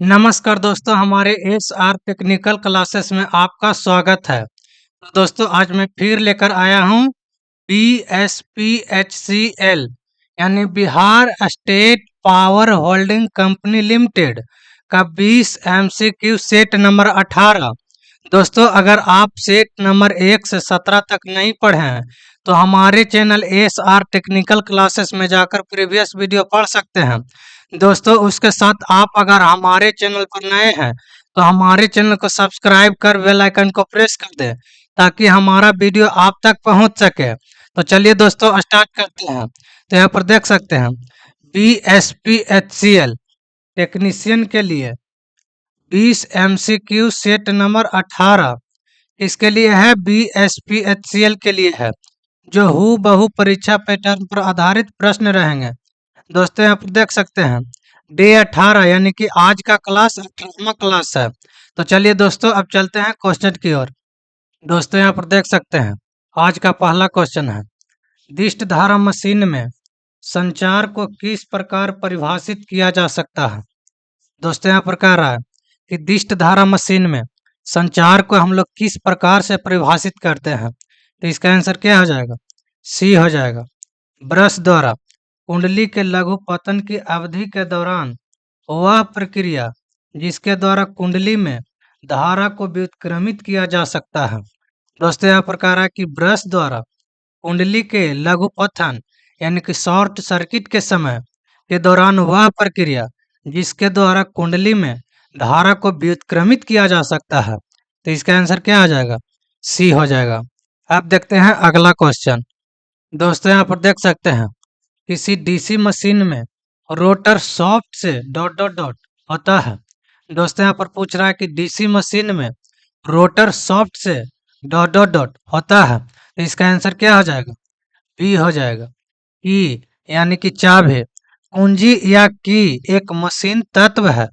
नमस्कार दोस्तों, हमारे एस आर टेक्निकल क्लासेस में आपका स्वागत है। तो दोस्तों आज मैं फिर लेकर आया हूँ BSPHCL यानी Bihar state power holding company limited का 20 MCQ सेट नंबर 18। दोस्तों अगर आप सेट नंबर 1 से 17 तक नहीं पढ़े हैं तो हमारे channel S R technical classes में जाकर प्रीवियस वीडियो पढ़ सकते हैं। दोस्तों उसके साथ आप अगर हमारे चैनल पर नए हैं तो हमारे चैनल को सब्सक्राइब कर बेल आइकन को प्रेस कर दें ताकि हमारा वीडियो आप तक पहुंच सके। तो चलिए दोस्तों स्टार्ट करते हैं। तो यहाँ पर देख सकते हैं BSPHCL टेक्नीशियन के लिए 20 MCQ सेट नंबर 18 इसके लिए है, BSPHCL के लिए है, जो हूबहू परीक्षा पैटर्न पर आधारित प्रश्न रहेंगे। दोस्तों यहाँ पर देख सकते हैं डे 18 यानी कि आज का क्लास 18वां क्लास है। तो चलिए दोस्तों अब चलते हैं क्वेश्चन की ओर। दोस्तों यहाँ पर देख सकते हैं आज का पहला क्वेश्चन है, दिष्ट धारा मशीन में संचार को किस प्रकार परिभाषित किया जा सकता है। दोस्तों यहाँ पर कह रहा है कि दिष्ट धारा मशीन में संचार को हम लोग किस प्रकार से परिभाषित करते हैं। तो इसका आंसर क्या हो जाएगा, सी हो जाएगा। ब्रश द्वारा कुंडली के लघु पतन की अवधि के दौरान वह प्रक्रिया जिसके द्वारा कुंडली में धारा को व्युत्क्रमित किया जा सकता है। दोस्तों यहाँ प्रकार है कि ब्रश द्वारा कुंडली के लघु पतन यानी कि शॉर्ट सर्किट के समय के दौरान वह प्रक्रिया जिसके द्वारा कुंडली में धारा को व्युत्क्रमित किया जा सकता है। तो इसका आंसर क्या आ जाएगा, सी हो जाएगा। अब देखते हैं अगला क्वेश्चन। दोस्तों यहाँ पर देख सकते हैं किसी डीसी मशीन में रोटर सॉफ्ट से डॉट डॉट डॉट होता है। दोस्तों यहाँ पर पूछ रहा है कि डीसी मशीन में रोटर सॉफ्ट से डॉट डॉट डॉट होता है। तो इसका आंसर क्या हो जाएगा, बी हो जाएगा। की यानी कि चाबी, कुंजी या की एक मशीन तत्व है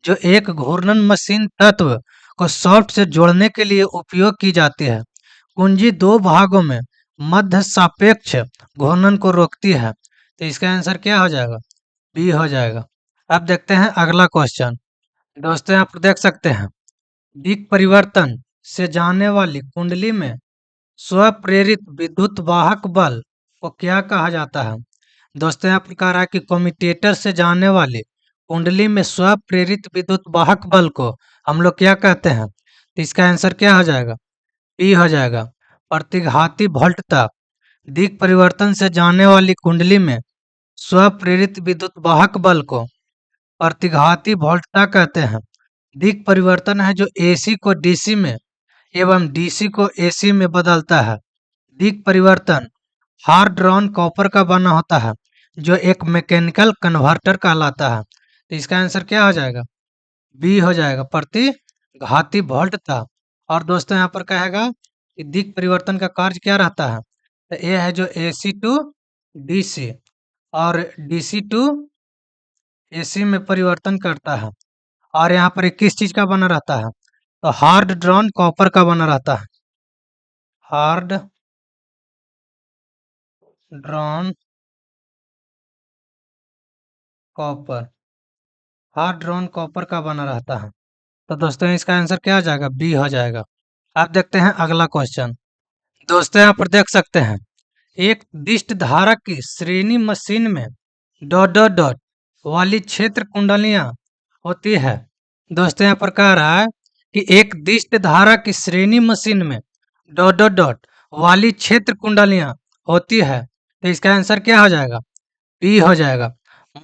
जो एक घूर्णन मशीन तत्व को सॉफ्ट से जोड़ने के लिए उपयोग की जाती है। कुंजी दो भागों में मध्य सापेक्ष घूर्णन को रोकती है। तो इसका आंसर क्या हो जाएगा, बी हो जाएगा। अब देखते हैं अगला क्वेश्चन। दोस्तों यहाँ पर देख सकते हैं दिक् परिवर्तन से जाने वाली कुंडली में स्वप्रेरित विद्युत वाहक बल को क्या कहा जाता है। दोस्तों यहाँ प्रकार है कि कम्यूटेटर से जाने वाली कुंडली में स्वप्रेरित विद्युत वाहक बल को हम लोग क्या कहते हैं। तो इसका आंसर क्या हो जाएगा, बी हो जाएगा। प्रतिघाती वोल्टता दिक् परिवर्तन से जाने वाली कुंडली में स्वप्रेरित विद्युत वाहक बल को प्रतिघाती वोल्टता कहते हैं। दिक् परिवर्तन है जो एसी को डीसी में एवं डीसी को एसी में बदलता है। दिक् परिवर्तन हार्ड ड्रॉन कॉपर का बना होता है जो एक मैकेनिकल कन्वर्टर कहलाता है। तो इसका आंसर क्या हो जाएगा, बी हो जाएगा, प्रतिघाती वोल्टता। और दोस्तों यहाँ पर कहेगा कि दिक् परिवर्तन का कार्य क्या रहता है। तो ये है जो एसी टू डीसी और डीसी टू एसी में परिवर्तन करता है। और यहाँ पर किस चीज का बना रहता है, तो हार्ड ड्रॉन कॉपर का बना रहता है। Hard drawn copper, hard drawn copper का बना रहता है। तो दोस्तों इसका आंसर क्या आ जाएगा, बी हो जाएगा। अब देखते हैं अगला क्वेश्चन। दोस्तों यहाँ पर देख सकते हैं एक दिष्ट धारा की श्रेणी मशीन में डॉट डॉट डॉट वाली क्षेत्र कुंडलियां होती है। दोस्तों यहाँ पर कह रहा है कि एक दिष्ट धारा की श्रेणी मशीन में डॉट डॉट डॉट वाली क्षेत्र कुंडलियां होती है। तो इसका आंसर क्या हो जाएगा, बी हो जाएगा।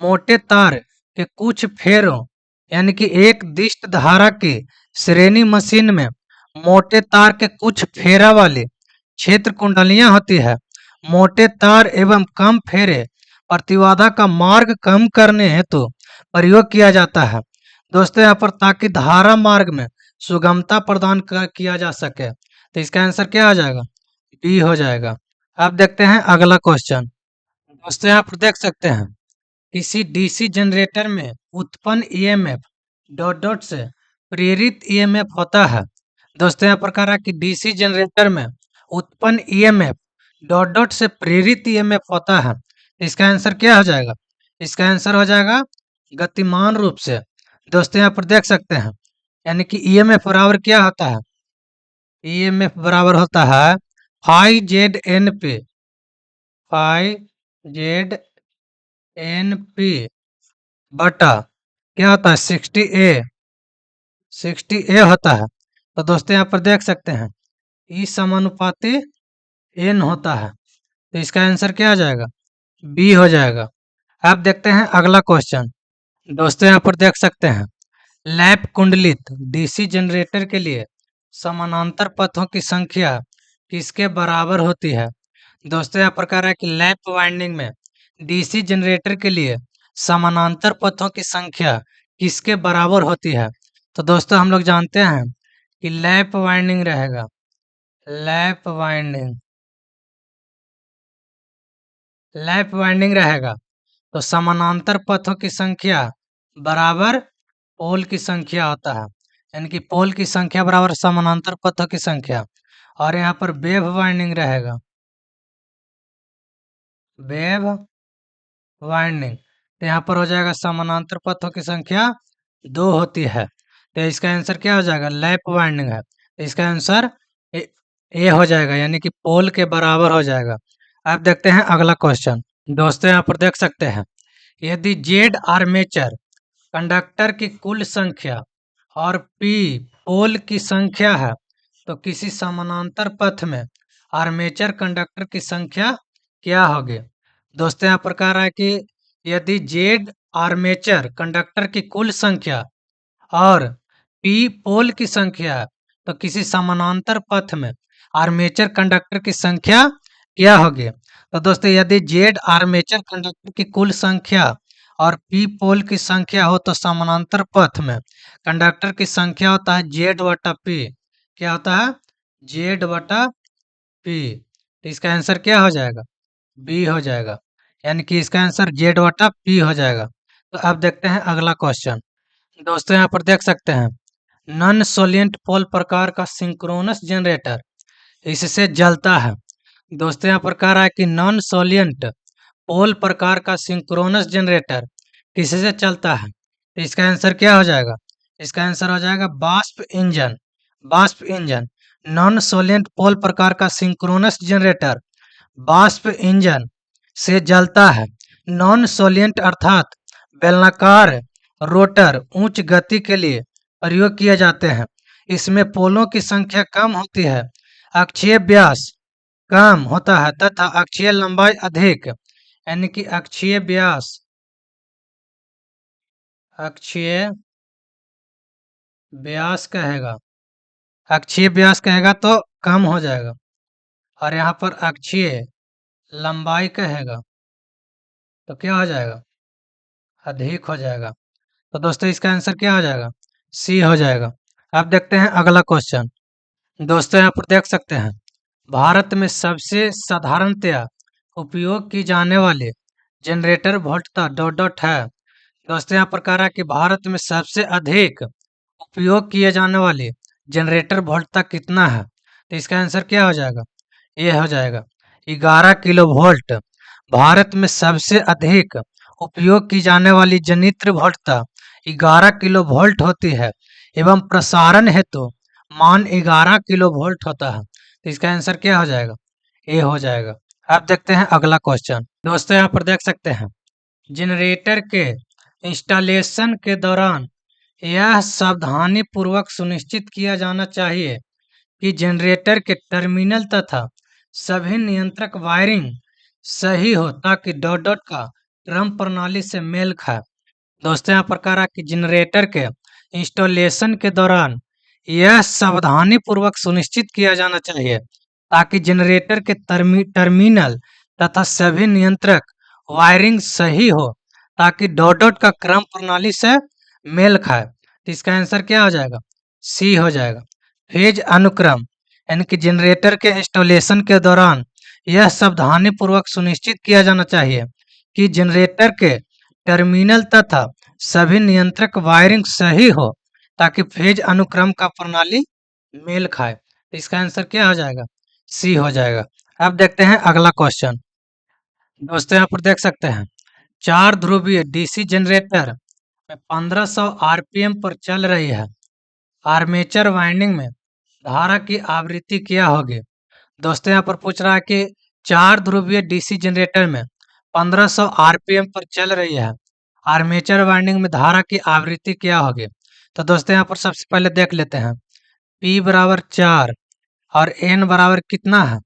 मोटे तार के कुछ फेरों यानी कि एक दिष्ट धारा की श्रेणी मशीन में मोटे तार के कुछ फेरा वाली क्षेत्र कुंडलियां होती है। मोटे तार एवं कम फेरे प्रतिबाधा का मार्ग कम करने हेतु प्रयोग किया जाता है। दोस्तों यहाँ पर ताकि धारा मार्ग में सुगमता प्रदान किया जा सके। तो इसका आंसर क्या आ जाएगा, बी हो जाएगा। अब देखते हैं अगला क्वेश्चन। दोस्तों यहाँ पर देख सकते हैं किसी डीसी जनरेटर में उत्पन्न ईएमएफ डॉट डॉट से प्रेरित ईएमएफ होता है। दोस्तों यहाँ पर कह रहा है कि डीसी जनरेटर में उत्पन्न ईएमएफ डॉट डॉट से प्रेरित ईएमएफ होता है। इसका आंसर क्या हो जाएगा, इसका आंसर हो जाएगा गतिमान रूप से दोस्तों यहाँ पर देख सकते हैं, यानी कि ईएमएफ बराबर क्या होता है? ईएमएफ बराबर होता है phi Z N P, phi Z N P बटा क्या होता है 60 ए होता है। तो दोस्तों यहाँ पर देख सकते हैं ई समानुपाती एन होता है, तो इसका आंसर क्या आ जाएगा? बी हो जाएगा। अब देखते हैं अगला क्वेश्चन। दोस्तों यहाँ पर देख सकते हैं लैप कुंडलित डीसी जनरेटर के लिए समानांतर पथों की संख्या किसके बराबर होती है? दोस्तों यहाँ प्रकार है कि लैप वाइंडिंग में डीसी जनरेटर के लिए समानांतर पथों की संख्या किसके बराबर होती है? तो दोस्तों हम लोग जानते हैं कि लैप वाइंडिंग रहेगा, लैप वाइंडिंग, लैप वाइंडिंग रहेगा तो समानांतर पथों की संख्या बराबर पोल की संख्या होता है, यानी कि पोल की संख्या बराबर समानांतर पथों की संख्या। और यहाँ पर वेव वाइंडिंग रहेगा, वेव वाइंडिंग, तो यहाँ पर हो जाएगा समानांतर पथों की संख्या 2 होती है, तो इसका आंसर क्या हो जाएगा? लैप वाइंडिंग है, तो इसका आंसर ए हो जाएगा, यानी कि पोल के बराबर हो जाएगा। अब देखते हैं अगला क्वेश्चन। दोस्तों यहाँ पर देख सकते हैं यदि जेड आर्मेचर कंडक्टर की कुल संख्या और पी पोल की संख्या है तो किसी समानांतर पथ में आर्मेचर कंडक्टर की संख्या क्या होगी? दोस्तों यहाँ प्रकार है कि यदि जेड आर्मेचर कंडक्टर की कुल संख्या और पी पोल की संख्या है तो किसी समानांतर पथ में आर्मेचर कंडक्टर की संख्या क्या होगी? तो दोस्तों यदि जेड आर्मेचर कंडक्टर की कुल संख्या और पी पोल की संख्या हो तो समानांतर पथ में कंडक्टर की संख्या होता है जेड बटा पी। क्या होता है? जेड बटा पी। तो इसका आंसर क्या हो जाएगा? बी हो जाएगा, यानी कि इसका आंसर जेड बटा पी हो जाएगा। तो अब देखते हैं अगला क्वेश्चन। दोस्तों यहाँ पर देख सकते हैं नॉन सोलिएंट पोल प्रकार का सिंक्रोनस जनरेटर इससे जलता है। दोस्तों यहाँ प्रकार है कि नॉन सोलिएंट पोल प्रकार का सिंक्रोनस जनरेटर किससे चलता है? तो इसका आंसर क्या हो जाएगा? इसका आंसर हो जाएगा वाष्प इंजन, वाष्प इंजन। नॉन सोलिएंट पोल प्रकार का सिंक्रोनस जनरेटर वाष्प इंजन से जलता है। नॉन सोलिएंट अर्थात बेलनाकार रोटर उच्च गति के लिए प्रयोग किए जाते हैं। इसमें पोलों की संख्या कम होती है, अक्षीय व्यास कम होता है तथा अक्षीय लंबाई अधिक, यानी कि अक्षीय व्यास, अक्षीय व्यास कहेगा, अक्षीय व्यास कहेगा तो कम हो जाएगा, और यहाँ पर अक्षीय लंबाई कहेगा तो क्या हो जाएगा? अधिक हो जाएगा। तो दोस्तों इसका आंसर क्या हो जाएगा? सी हो जाएगा। अब देखते हैं अगला क्वेश्चन। दोस्तों यहाँ पर देख सकते हैं भारत में सबसे साधारणतया उपयोग की जाने वाले जनरेटर वोल्टता डॉट डॉट है। दोस्तों यहाँ प्रकार है कि भारत में सबसे अधिक उपयोग किए जाने वाले जनरेटर वोल्टता कितना है? तो इसका आंसर क्या हो जाएगा? ये हो जाएगा 11 किलो वोल्ट। भारत में सबसे अधिक उपयोग की जाने वाली जनित्र वोल्टता 11 किलो वोल्ट होती है एवं प्रसारण हेतु मान 11 किलो वोल्ट होता है। तो इसका आंसर क्या हो जाएगा? ए हो जाएगा। अब देखते हैं अगला क्वेश्चन। दोस्तों यहाँ पर देख सकते हैं जनरेटर के इंस्टॉलेशन के दौरान यह सावधानी पूर्वक सुनिश्चित किया जाना चाहिए कि जनरेटर के टर्मिनल तथा सभी नियंत्रक वायरिंग सही हो ताकि डॉट डॉट का क्रम प्रणाली से मेल खाए। दोस्तों यहाँ प्रकार है कि जनरेटर के इंस्टॉलेशन के दौरान यह सावधानी पूर्वक सुनिश्चित किया जाना चाहिए ताकि जनरेटर के टर्मिनल तथा सभी नियंत्रक वायरिंग सही हो ताकि डॉट डॉट का क्रम प्रणाली से मेल खाए। तो इसका आंसर क्या हो जाएगा? सी हो जाएगा। फेज अनुक्रम, यानी कि जनरेटर के इंस्टॉलेशन के दौरान यह सावधानी पूर्वक सुनिश्चित किया जाना चाहिए कि जनरेटर के टर्मिनल तथा सभी नियंत्रक वायरिंग सही हो ताकि फेज अनुक्रम का प्रणाली मेल खाए। तो इसका आंसर क्या हो जाएगा? सी हो जाएगा। अब देखते हैं अगला क्वेश्चन। दोस्तों यहाँ पर देख सकते हैं 4 ध्रुवीय डीसी जनरेटर में 1500 आरपीएम पर चल रही है। आर्मेचर वाइंडिंग में धारा की आवृत्ति क्या होगी? दोस्तों यहाँ पर पूछ रहा है कि 4 ध्रुवीय डीसी जनरेटर में 1500 आरपीएम पर चल रही है। आर्मेचर वाइंडिंग में धारा की आवृत्ति क्या होगी? तो दोस्तों यहाँ पर सबसे पहले देख लेते हैं। P बराबर 4 और N बराबर कितना है?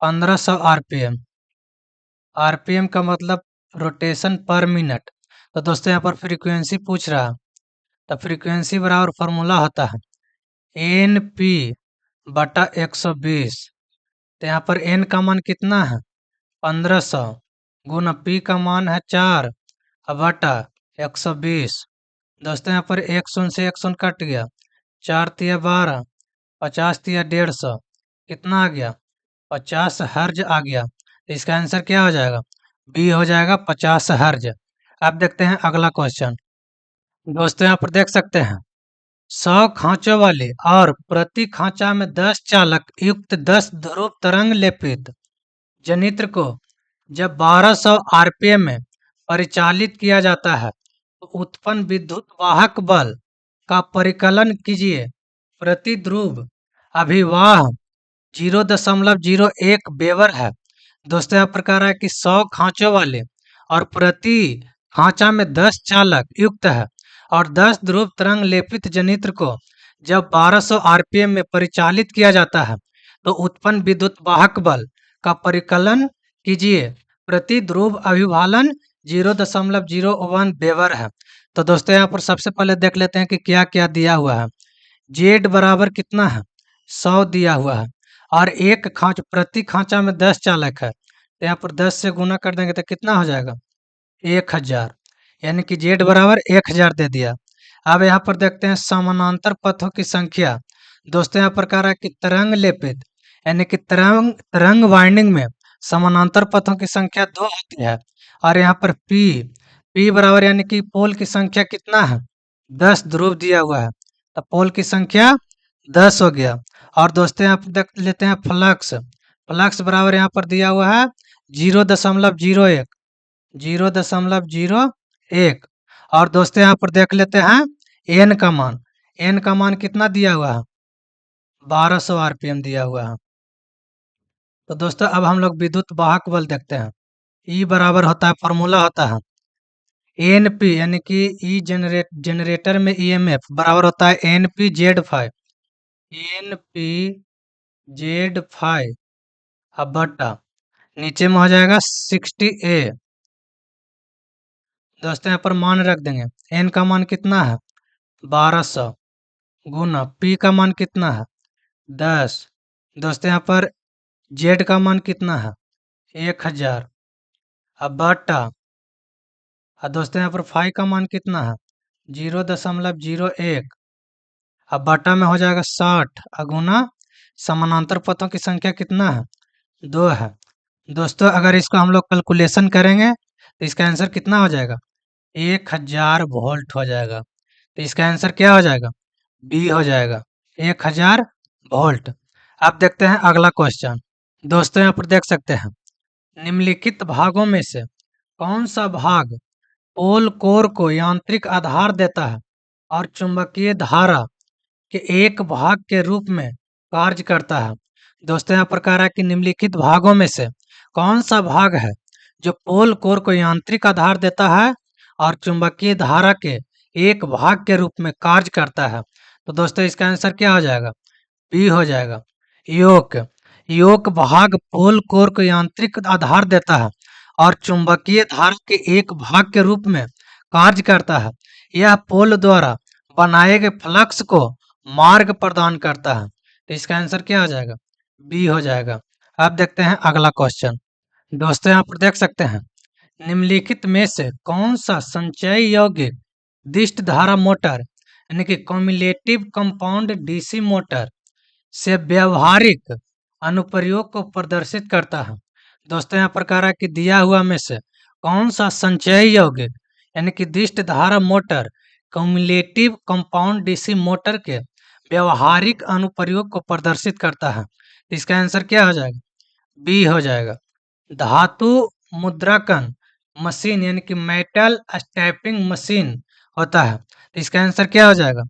1500 आरपीएम। आरपीएम का मतलब रोटेशन पर मिनट। तो दोस्तों यहाँ पर फ्रीक्वेंसी पूछ रहा है, तो फ्रीक्वेंसी बराबर फॉर्मूला होता है एन पी बटा 120। तो यहाँ पर एन का मान कितना है? 1500 गुना पी का मान है 4 बटा 120। दोस्तों यहाँ पर 1 शून्य से 1 शून्य कट गया, 4 तिया 12, 50 तिया 150, कितना आ गया? 50 हर्ज आ गया। तो इसका आंसर क्या हो जाएगा? बी हो जाएगा 50 हर्ज। अब देखते हैं अगला क्वेश्चन। दोस्तों यहाँ पर देख सकते हैं 100 खांचों वाले और प्रति खांचा में 10 चालक युक्त 10 ध्रुव तरंग लेपित जनित्र को जब 1200 आरपीएम में परिचालित किया जाता है तो उत्पन्न विद्युत वाहक बल का परिकलन कीजिए। प्रति ध्रुव अभिवाह 0.01 वेबर है। दोस्तों यह प्रकार है कि 100 खांचों वाले और प्रति खांचा में 10 चालक युक्त है और 10 ध्रुव तरंग लेपित जनित्र को जब 1200 आरपीएम में परिचालित किया जाता है तो उत्पन्न विद्युत वाहक बल का परिकलन कीजिए। प्रति ध्रुव अभिवालन 0.01 वेबर है। तो दोस्तों यहाँ पर सबसे पहले देख लेते हैं कि क्या क्या दिया हुआ है। जेड बराबर कितना है? 100 दिया हुआ है और एक खांच प्रति खांचा में 10 चालक है, तो यहाँ पर 10 से गुना कर देंगे तो कितना हो जाएगा? 1000, यानी कि जेड बराबर 1000 दे दिया। अब यहाँ पर देखते हैं समानांतर पथों की संख्या। दोस्तों यहाँ प्रकार है कि तरंग लेपित यानी कि तरंग वाइंडिंग में समानांतर पथों की संख्या 2 होती है और यहाँ पर पी बराबर यानी कि पोल की संख्या कितना है? 10 ध्रुव दिया हुआ है, तो पोल की संख्या 10 हो गया। और दोस्तों यहाँ पर देख लेते हैं फ्लक्स बराबर यहाँ पर दिया हुआ है 0.01 और दोस्तों यहाँ पर देख लेते हैं एन का मान कितना दिया हुआ है? 1200 आरपीएम दिया हुआ है। तो दोस्तों अब हम लोग विद्युत वाहक बल देखते हैं। ई बराबर होता है, फॉर्मूला होता है एन पी यानी कि ई जनरेटर में ईएमएफ बराबर होता है एन पी जेड फाइव अब बटा नीचे में हो जाएगा 60A। दोस्तों यहाँ पर मान रख देंगे। एन का मान कितना है? 1200 गुना पी का मान कितना है? 10। दोस्तों यहाँ पर जेड का मान कितना है? 1000 अब बटा दोस्तों यहाँ पर फाई का मान कितना है? 0.01 अब बटा में हो जाएगा 60 गुना समानांतर पथों की संख्या कितना है? 2 है। दोस्तों अगर इसको हम लोग कैलकुलेशन करेंगे तो इसका आंसर कितना हो जाएगा? 1000 वोल्ट हो जाएगा। तो इसका आंसर क्या हो जाएगा? बी हो जाएगा 1000 वोल्ट। अब देखते हैं अगला क्वेश्चन। दोस्तों यहाँ पर देख सकते हैं निम्नलिखित भागों में से कौन सा भाग पोल कोर को यांत्रिक आधार देता है और चुंबकीय धारा के एक भाग के रूप में कार्य करता है? दोस्तों यहाँ प्रकार है कि निम्नलिखित भागों में से कौन सा भाग है जो पोल कोर को यांत्रिक आधार देता है और चुंबकीय धारा के एक भाग के रूप में कार्य करता है? तो दोस्तों इसका आंसर क्या हो जाएगा? बी हो जाएगा योक भाग पोल कोर को यांत्रिक आधार देता है और चुंबकीय धारा के एक भाग के रूप में कार्य करता है। यह पोल द्वारा बनाए गए फ्लक्स को मार्ग प्रदान करता है। तो इसका आंसर क्या हो जाएगा? बी हो जाएगा। अब देखते हैं अगला क्वेश्चन। दोस्तों यहाँ पर देख सकते हैं निम्नलिखित में से कौन सा संचय योग्य दिष्ट धारा मोटर यानी कि कम्युलेटिव कंपाउंड डीसी मोटर से व्यवहारिक अनुप्रयोग को प्रदर्शित करता है? दोस्तों यहाँ प्रकार है कि दिया हुआ में से कौन सा संचय योग्य यानी कि दिष्ट धारा motor cumulative compound DC motor के व्यवहारिक अनुप्रयोग को प्रदर्शित करता है? इसका आंसर क्या हो जाएगा? बी हो जाएगा। धातु मुद्राकन मशीन यानी कि मेटल स्टैंपिंग मशीन होता है। तो इसका आंसर क्या हो जाएगा?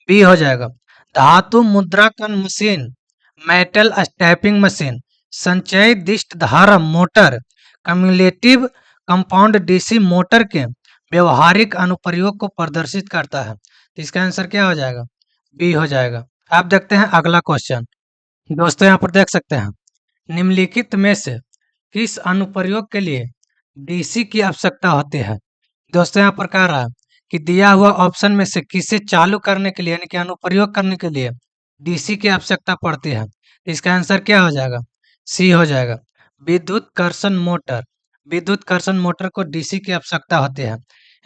बी हो जाएगा। धातु मुद्राकन मशीन, मेटल स्टैंपिंग मशीन, संचयी दिष्ट धारा motor, cumulative compound DC motor के व्यवहारिक अनुप्रयोग को प्रदर्शित करता है। तो इसका आंसर क्या हो जाएगा? बी हो जाएगा। आप देखते हैं अगला क्वेश्चन। दोस्तों यहाँ पर देख सकते हैं, निम्नलिखित में से किस अनुप्रयोग के लिए डीसी की आवश्यकता होती है? दोस्तों यहाँ पर कह रहा है कि दिया हुआ ऑप्शन में से किसे चालू करने के लिए यानी कि अनुप्रयोग करने के लिए डीसी की आवश्यकता पड़ती है? तो इसका आंसर क्या हो जाएगा? सी हो जाएगा। विद्युत कर्षण मोटर, विद्युत कर्षण मोटर को डीसी की आवश्यकता होती है,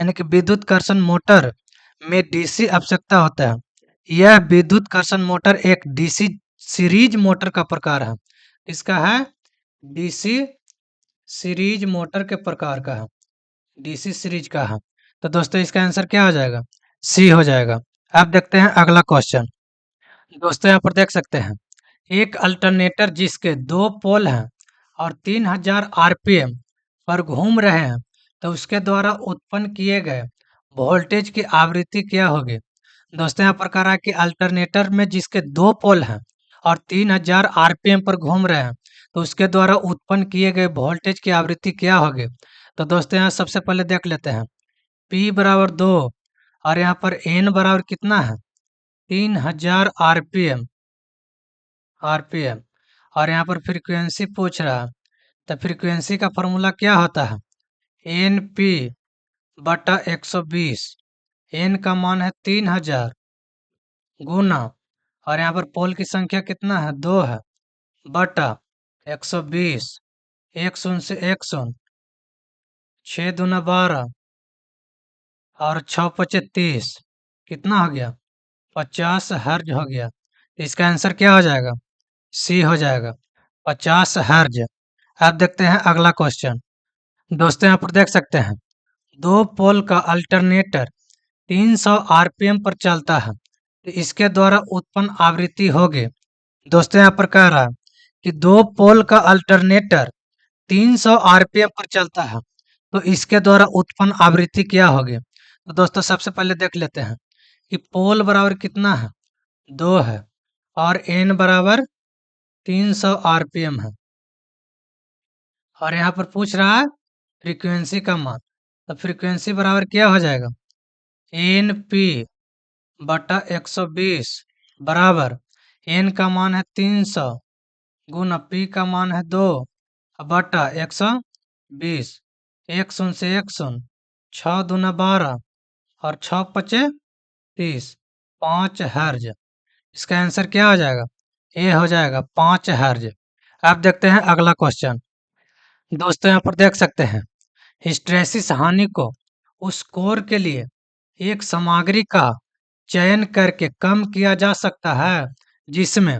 यानी कि विद्युत कर्षण मोटर में डीसी आवश्यकता होता है। यह विद्युत कर्षण मोटर एक डीसी सीरीज मोटर का प्रकार है। इसका है डीसी सीरीज मोटर के प्रकार का है, डीसी सीरीज का है। तो दोस्तों इसका आंसर क्या हो जाएगा? सी हो जाएगा। आप देखते हैं अगला क्वेश्चन। दोस्तों यहाँ पर देख सकते हैं, एक अल्टरनेटर जिसके 2 पोल हैं और 3000 आरपीएम पर घूम रहे हैं, तो उसके द्वारा उत्पन्न किए गए वोल्टेज की आवृत्ति क्या होगी? दोस्तों यहाँ पर कह रहा है कि अल्टरनेटर में जिसके 2 पोल हैं और 3000 आरपीएम पर घूम रहे हैं, तो उसके द्वारा उत्पन्न किए गए वोल्टेज की आवृत्ति क्या होगी? तो दोस्तों यहाँ सबसे पहले देख लेते हैं, P बराबर 2 और यहाँ पर N बराबर कितना है? 3000 आरपीएम, आरपीएम और यहाँ पर फ्रीक्वेंसी पूछ रहा है। तो फ्रीक्वेंसी का फॉर्मूला क्या होता है? एन पी बटा 120। एन का मान है 3000 गुना और यहाँ पर पोल की संख्या कितना है? 2 है, बटा 120। एक शून्य से एक शून्य, 6 दूना 12 और 6 पचे 30, कितना हो गया? 50 हर्ज हो गया। तो इसका आंसर क्या हो जाएगा? सी हो जाएगा, 50 हर्ज। आप देखते हैं अगला क्वेश्चन। दोस्तों यहाँ पर देख सकते हैं, 2 पोल का अल्टरनेटर 300 आरपीएम पर चलता है, तो इसके द्वारा उत्पन्न आवृत्ति होगी। दोस्तों यहाँ पर कह रहा है कि 2 पोल का अल्टरनेटर 300 आरपीएम पर चलता है, तो इसके द्वारा उत्पन्न आवृत्ति क्या होगी? तो दोस्तों सबसे पहले देख लेते हैं कि पोल बराबर कितना है? 2 है और एन बराबर 300 आरपीएम है और यहाँ पर पूछ रहा है फ्रीक्वेंसी का मान। तो फ्रीक्वेंसी बराबर क्या हो जाएगा? एन पी बटा 120 बराबर एन का मान है 300 गुना पी का मान है 2 बटा 120। एक शून्य से एक शून्य, 6 दूना 12 और 6 पचे 30, 5 हर्ज। इसका आंसर क्या हो जाएगा? ए हो जाएगा, 5 हर्ज। आप देखते हैं अगला क्वेश्चन। दोस्तों यहाँ पर देख सकते हैं, हिस्टैरिसीस हानि को उस कोर के लिए एक सामग्री का चयन करके कम किया जा सकता है जिसमें,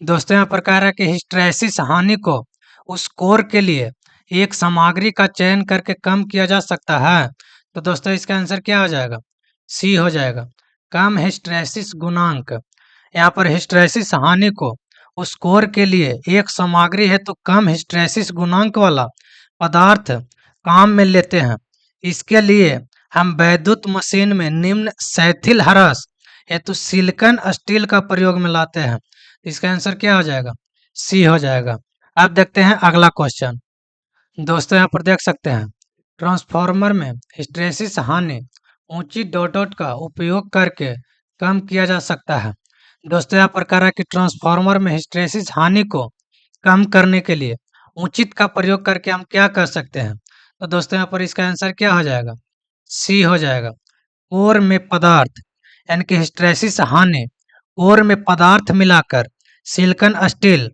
दोस्तों यहाँ पर कह रहा है कि हिस्टैरिसीस हानि को उस कोर के लिए एक सामग्री का चयन करके कम किया जा सकता है। तो दोस्तों इसका आंसर क्या हो जाएगा? सी हो जाएगा, कम हिस्टैरिसीस गुणांक। यहाँ पर हिस्टैरिसीस हानि को उस कोर के लिए एक सामग्री है तो कम हिस्टैरिसीस गुणांक वाला पदार्थ काम में लेते हैं। इसके लिए हम वैद्युत मशीन में निम्न शैथिल ह्रास हेतु सिलिकॉन स्टील का प्रयोग में लाते हैं। इसका आंसर क्या हो जाएगा? सी हो जाएगा। अब देखते हैं अगला क्वेश्चन। दोस्तों यहाँ पर देख सकते हैं, ट्रांसफार्मर में हिस्टैरिसीस हानि ऊंची डॉट का उपयोग करके कम किया जा सकता है। दोस्तों यहाँ पर कह रहा है कि ट्रांसफार्मर में हिस्टैरिसीस हानि को कम करने के लिए उचित का प्रयोग करके हम क्या कर सकते हैं? तो दोस्तों यहाँ पर इसका आंसर क्या हो जाएगा? सी हो जाएगा, कोर में पदार्थ, यानी कि हिस्टैरिसीस हानि कोर में पदार्थ मिलाकर सिलिकॉन स्टील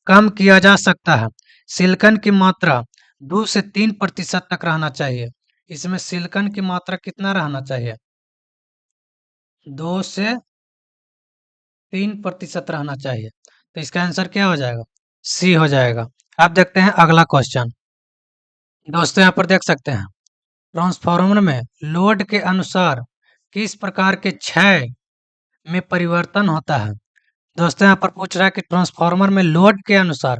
कम किया जा सकता है। सिलिकॉन की मात्रा 2 से 3% तक रहना चाहिए। इसमें सिलिकॉन की मात्रा कितना रहना चाहिए? 2 से 3% रहना चाहिए। तो इसका आंसर क्या हो जाएगा? सी हो जाएगा। अब देखते हैं अगला क्वेश्चन। दोस्तों यहाँ पर देख सकते हैं, ट्रांसफार्मर में लोड के अनुसार किस प्रकार के क्षय में परिवर्तन होता है? दोस्तों यहाँ पर पूछ रहा है कि ट्रांसफार्मर में लोड के अनुसार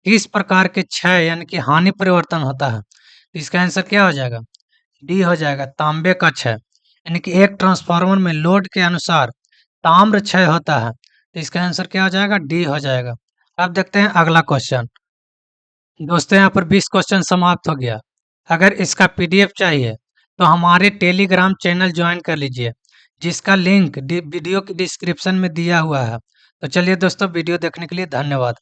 किस प्रकार के क्षय यानी कि हानि परिवर्तन होता है? तो इसका आंसर क्या हो जाएगा? डी हो जाएगा, तांबे का क्षय। यानी कि एक ट्रांसफार्मर में लोड के अनुसार ताम्र क्षय होता है। तो इसका आंसर क्या हो जाएगा? डी हो जाएगा। अब देखते हैं अगला क्वेश्चन। दोस्तों यहाँ पर 20 क्वेश्चन समाप्त हो गया। अगर इसका पीडीएफ चाहिए तो हमारे टेलीग्राम चैनल ज्वाइन कर लीजिए, जिसका लिंक वीडियो की डिस्क्रिप्शन में दिया हुआ है। तो चलिए दोस्तों, वीडियो देखने के लिए धन्यवाद।